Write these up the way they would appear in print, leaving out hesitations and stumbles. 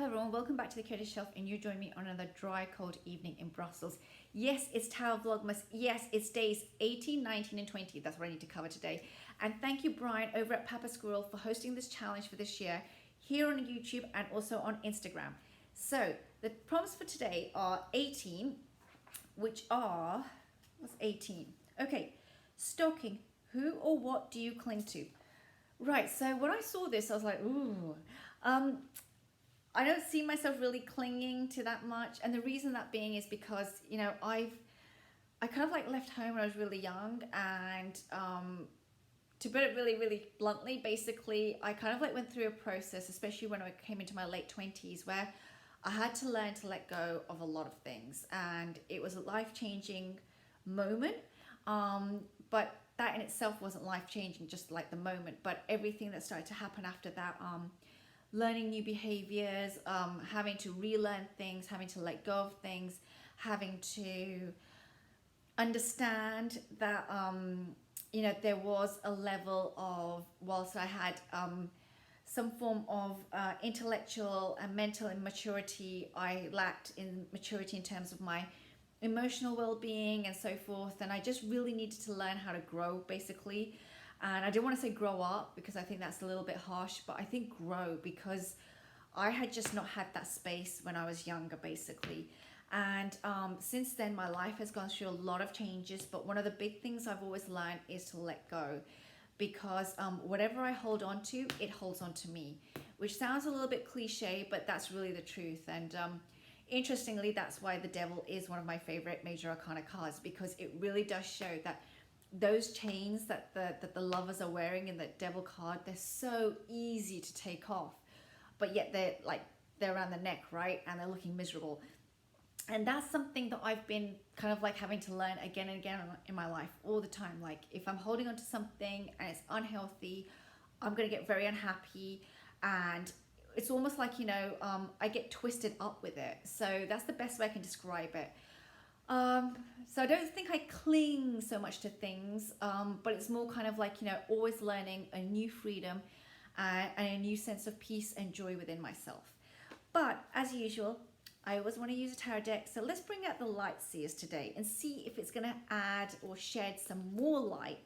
everyone, welcome back to the Creative Shelf, and you join me on another dry, cold evening in Brussels. Yes, it's Tower Vlogmas. Yes, it's days 18, 19 and 20. That's what I need to cover today. And thank you, Brian, over at Papa Squirrel, for hosting this challenge for this year here on YouTube and also on Instagram. So the prompts for today are 18, which are, what's 18? Okay, stalking. Who or what do you cling to? Right, so when I saw this, I was like, ooh. I don't see myself really clinging to that much, and the reason that being is because, you know, I kind of like left home when I was really young, and to put it really bluntly, basically I kind of like went through a process, especially when I came into my late 20s, where I had to learn to let go of a lot of things, and it was a life-changing moment. But that in itself wasn't life-changing, just like the moment, but everything that started to happen after that, learning new behaviors, having to relearn things, having to let go of things, having to understand that, you know, there was a level of, whilst I had some form of intellectual and mental immaturity, I lacked in maturity in terms of my emotional well-being and so forth, and I just really needed to learn how to grow, basically. And I don't want to say grow up, because I think that's a little bit harsh, but I think grow, because I had just not had that space when I was younger, basically. And since then, my life has gone through a lot of changes, but one of the big things I've always learned is to let go, because whatever I hold on to, it holds on to me, which sounds a little bit cliche, but that's really the truth. And interestingly, that's why the Devil is one of my favorite major arcana cards, because it really does show that those chains that the lovers are wearing in the Devil card, they're so easy to take off, but yet they're around the neck, right? And they're looking miserable. And that's something that I've been kind of like having to learn again and again in my life all the time. Like, if I'm holding on to something and it's unhealthy, I'm going to get very unhappy, and it's almost like, you know, I get twisted up with it. So that's the best way I can describe it. So I don't think I cling so much to things, but it's more kind of like, you know, always learning a new freedom and a new sense of peace and joy within myself. But as usual, I always want to use a tarot deck. So let's bring out the Light Seers today and see if it's going to add or shed some more light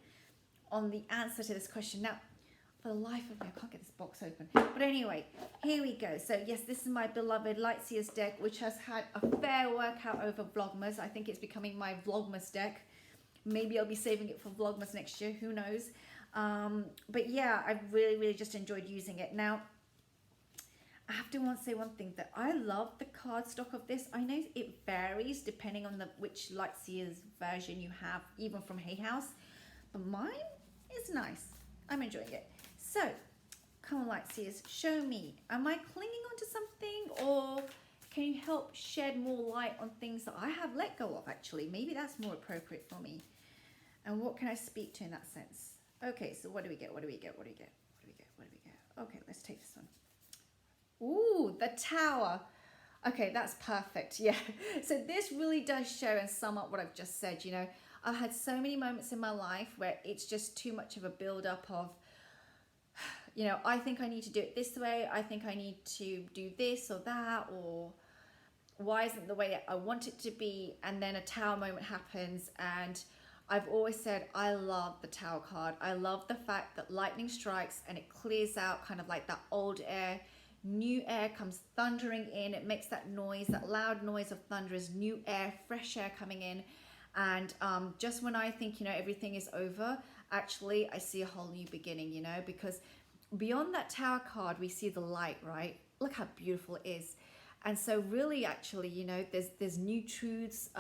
on the answer to this question. Now, for the life of me, I can't get this box open. But anyway, here we go. So yes, this is my beloved Light Seers deck, which has had a fair workout over Vlogmas. I think it's becoming my Vlogmas deck. Maybe I'll be saving it for Vlogmas next year. Who knows? But yeah, I've really just enjoyed using it. Now, I have to say one thing, that I love the cardstock of this. I know it varies depending on which Light Seers version you have, even from Hay House. But mine is nice. I'm enjoying it. So, come on, Light Seers, show me. Am I clinging onto something, or can you help shed more light on things that I have let go of, actually? Maybe that's more appropriate for me. And what can I speak to in that sense? Okay, so what do we get? What do we get? What do we get? What do we get? What do we get? Okay, let's take this one. Ooh, the Tower. Okay, that's perfect. Yeah. So this really does show and sum up what I've just said. You know, I've had so many moments in my life where it's just too much of a build-up of, you know, I think I need to do it this way. I think I need to do this or that, or why isn't the way I want it to be? And then a Tower moment happens, and I've always said I love the Tower card. I love the fact that lightning strikes and it clears out kind of like that old air. New air comes thundering in. It makes that noise, that loud noise of thunder, is new air, fresh air coming in. And just when I think, you know, everything is over, actually I see a whole new beginning, you know, because beyond that Tower card, we see the light, right? Look how beautiful it is. And so really, actually, you know, there's new truths,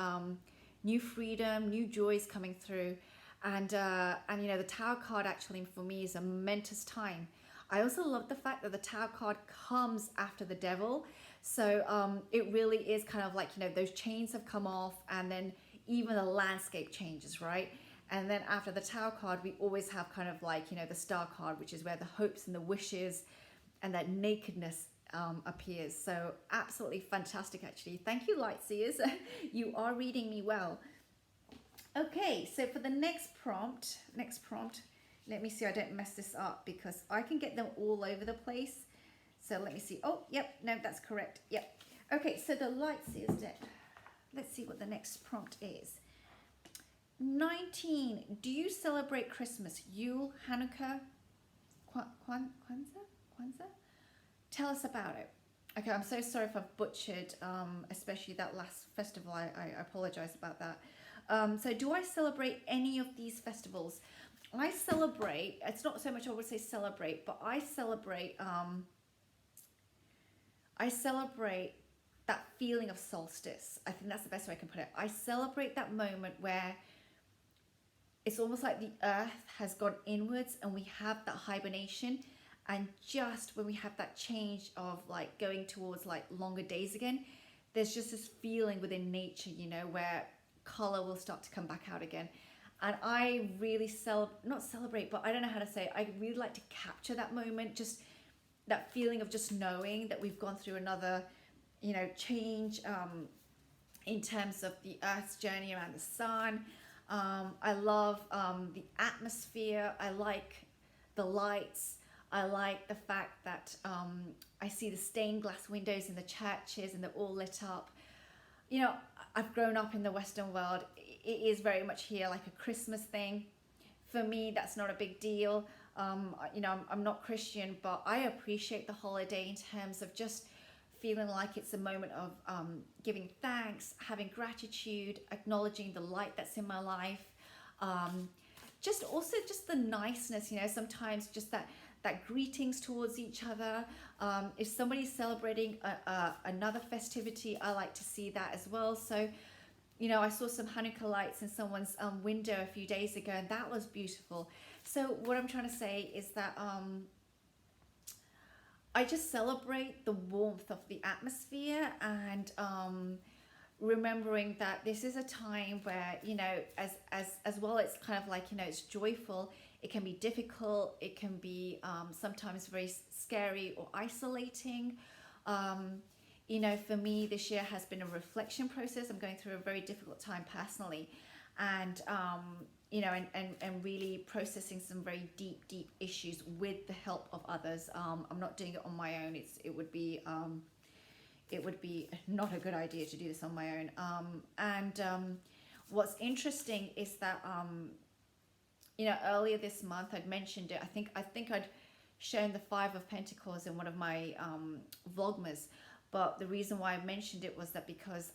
new freedom, new joys coming through. And you know, the Tower card actually for me is a momentous time. I also love the fact that the Tower card comes after the Devil. So it really is kind of like, you know, those chains have come off, and then even the landscape changes, right? And then after the Tower card, we always have kind of like, you know, the Star card, which is where the hopes and the wishes and that nakedness appears. So absolutely fantastic, actually. Thank you, Light Seers. You are reading me well. Okay, so for the next prompt, let me see I don't mess this up, because I can get them all over the place. So let me see. Oh, yep, no, that's correct. Yep. Okay, so the Lightseers deck. Let's see what the next prompt is. 19. Do you celebrate Christmas, Yule, Hanukkah, Kwanzaa? Tell us about it. Okay, I'm so sorry if I've butchered, especially that last festival. I apologize about that. So do I celebrate any of these festivals? I celebrate, it's not so much I would say celebrate, but I celebrate that feeling of solstice. I think that's the best way I can put it. I celebrate that moment where it's almost like the earth has gone inwards and we have that hibernation, and just when we have that change of like going towards like longer days again, there's just this feeling within nature, you know, where color will start to come back out again. And I really not celebrate, but I don't know how to say it. I really like to capture that moment, just that feeling of just knowing that we've gone through another, you know, change in terms of the earth's journey around the sun. I love the atmosphere. I like the lights. I like the fact that I see the stained glass windows in the churches and they're all lit up. You know, I've grown up in the Western world. It is very much here like a Christmas thing. For me, that's not a big deal. You know, I'm not Christian, but I appreciate the holiday in terms of just feeling like it's a moment of giving thanks, having gratitude, acknowledging the light that's in my life. Just also just the niceness, you know, sometimes just that greetings towards each other. If somebody's celebrating another festivity, I like to see that as well. So, you know, I saw some Hanukkah lights in someone's window a few days ago, and that was beautiful. So what I'm trying to say is that I just celebrate the warmth of the atmosphere, and remembering that this is a time where, you know, as well, it's kind of like, you know, it's joyful. It can be difficult. It can be sometimes very scary or isolating. You know, for me, this year has been a reflection process. I'm going through a very difficult time personally, and you know, and really processing some very deep issues with the help of others. I'm not doing it on my own. It would be not a good idea to do this on my own. What's interesting is that you know, earlier this month I'd mentioned it. I think I'd shown the Five of Pentacles in one of my vlogmas, but the reason why I mentioned it was that because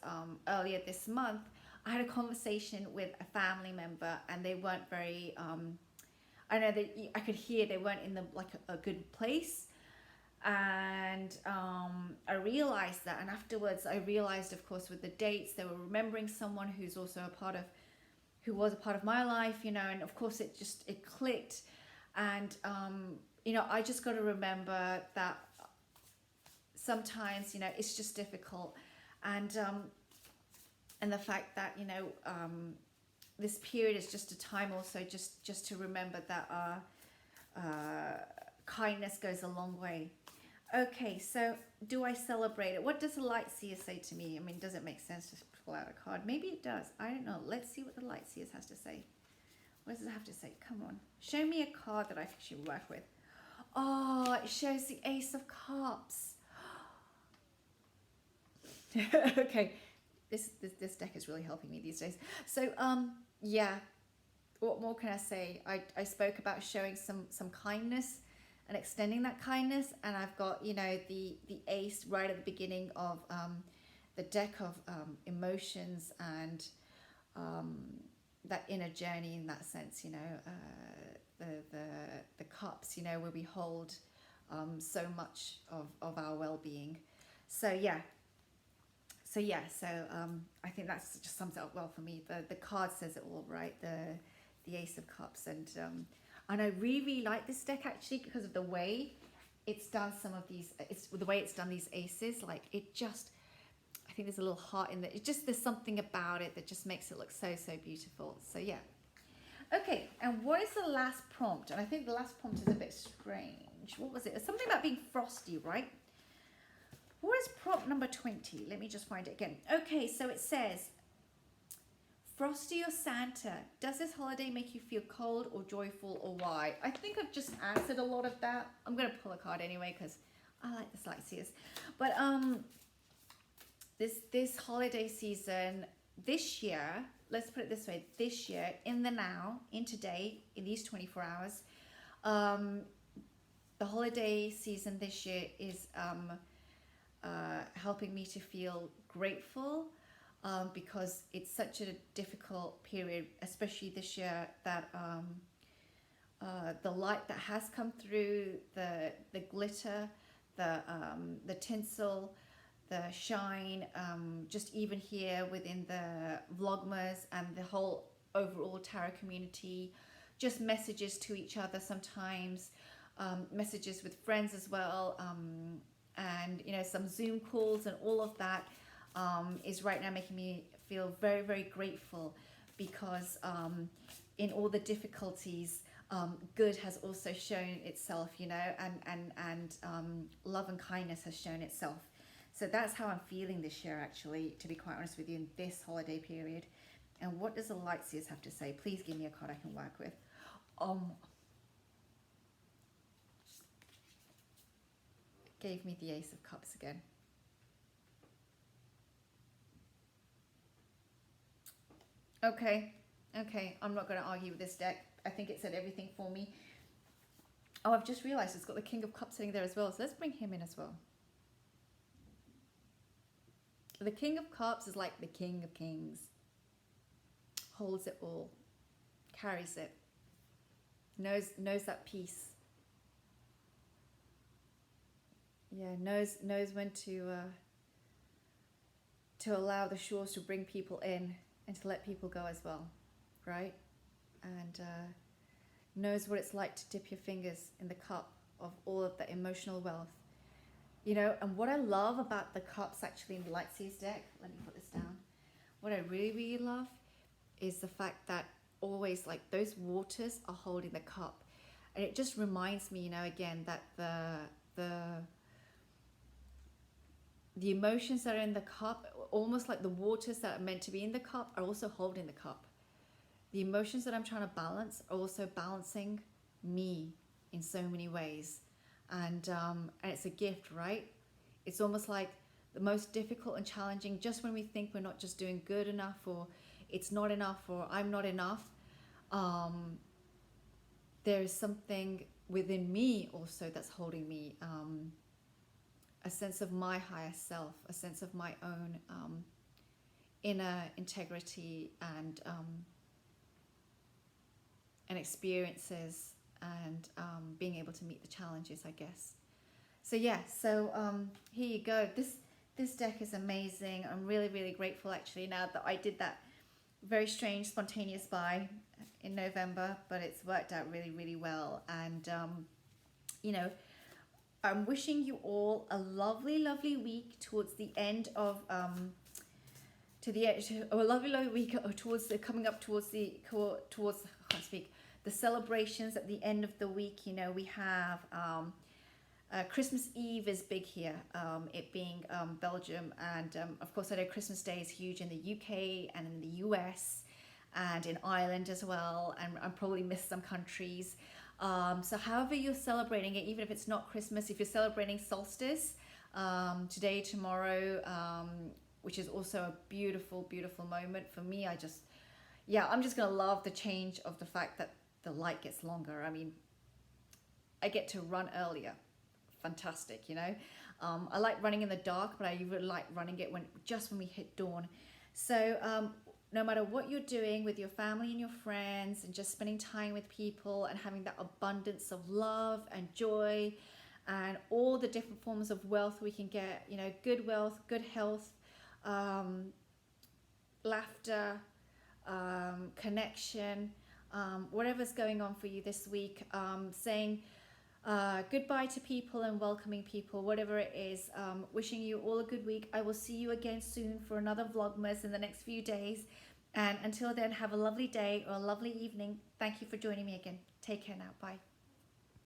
earlier this month I had a conversation with a family member, and they weren't very I know that I could hear they weren't in a good place. And I realized that, and afterwards I realized, of course, with the dates, they were remembering someone who was a part of my life, you know, and of course it clicked. And you know, I just got to remember that sometimes, you know, it's just difficult, and the fact that, you know, this period is just a time also just to remember that kindness goes a long way. Okay, so do I celebrate it? What does the Lightseer say to me? I mean, does it make sense to pull out a card? Maybe it does. I don't know. Let's see what the Lightseers has to say. What does it have to say? Come on. Show me a card that I should work with. Oh, it shows the Ace of Cups. Okay, this deck is really helping me these days. So, yeah, what more can I say? I spoke about showing some kindness and extending that kindness, and I've got, you know, the ace right at the beginning of the deck of emotions and that inner journey in that sense, you know, the cups, you know, where we hold so much of our well-being. So yeah, I think that's just sums it up well for me. The card says it all, right? The Ace of Cups, and I really like this deck actually because of the way it's done some of these. It's the way it's done these aces. Like it just, I think there's a little heart in there. It just, there's something about it that just makes it look so beautiful. So yeah. Okay, and what is the last prompt? And I think the last prompt is a bit strange. What was it? It's something about being frosty, right? What is prompt number 20? Let me just find it again. Okay, so it says, Frosty or Santa, does this holiday make you feel cold or joyful, or why? I think I've just answered a lot of that. I'm going to pull a card anyway because I like the sightseers. But this holiday season, this year, let's put it this way, this year, in the now, in today, in these 24 hours, the holiday season this year is helping me to feel grateful, because it's such a difficult period, especially this year, that the light that has come through, the glitter, the tinsel, the shine, just even here within the Vlogmas and the whole overall tarot community, just messages to each other sometimes, messages with friends as well, and you know, some Zoom calls and all of that, is right now making me feel very, very grateful, because in all the difficulties, good has also shown itself, you know, and love and kindness has shown itself. So that's how I'm feeling this year, actually, to be quite honest with you, in this holiday period. And what does the Lightseers have to say? Please give me a card I can work with. Gave me the Ace of Cups again. Okay, I'm not going to argue with this deck. I think it said everything for me. Oh, I've just realized it's got the King of Cups sitting there as well, so let's bring him in as well. The King of Cups is like the King of Kings. Holds it all, carries it, knows that peace. Yeah, knows when to allow the shores to bring people in and to let people go as well, right? And knows what it's like to dip your fingers in the cup of all of the emotional wealth. You know, and what I love about the cups actually in the Lightseers deck, let me put this down. What I really, really love is the fact that always, like, those waters are holding the cup. And it just reminds me, you know, again, that the emotions that are in the cup, almost like the waters that are meant to be in the cup, are also holding the cup. The emotions that I'm trying to balance are also balancing me in so many ways. And it's a gift, right? It's almost like the most difficult and challenging, just when we think we're not just doing good enough, or it's not enough, or I'm not enough, there is something within me also that's holding me, a sense of my higher self, a sense of my own inner integrity and experiences, and being able to meet the challenges, I guess. So yeah, so here you go. This deck is amazing. I'm really, really grateful, actually, now that I did that very strange spontaneous buy in November, but it's worked out really, really well. And you know, I'm wishing you all a lovely, lovely week towards the end of a lovely, lovely week towards the coming up towards I can't speak, the celebrations at the end of the week. You know, we have Christmas Eve is big here, it being Belgium, and of course I know Christmas Day is huge in the UK and in the US and in Ireland as well, and I probably missed some countries. So however you're celebrating it, even if it's not Christmas, if you're celebrating solstice, today, tomorrow, which is also a beautiful, beautiful moment for me. I'm just gonna love the change of the fact that the light gets longer. I mean, I get to run earlier. Fantastic, you know. I like running in the dark, but I even like running it when we hit dawn. So no matter what you're doing with your family and your friends, and just spending time with people and having that abundance of love and joy and all the different forms of wealth we can get, you know, good wealth, good health, laughter, connection, whatever's going on for you this week, saying goodbye to people and welcoming people, whatever it is. Wishing you all a good week. I will see you again soon for another Vlogmas in the next few days. And until then, have a lovely day or a lovely evening. Thank you for joining me again. Take care now. Bye.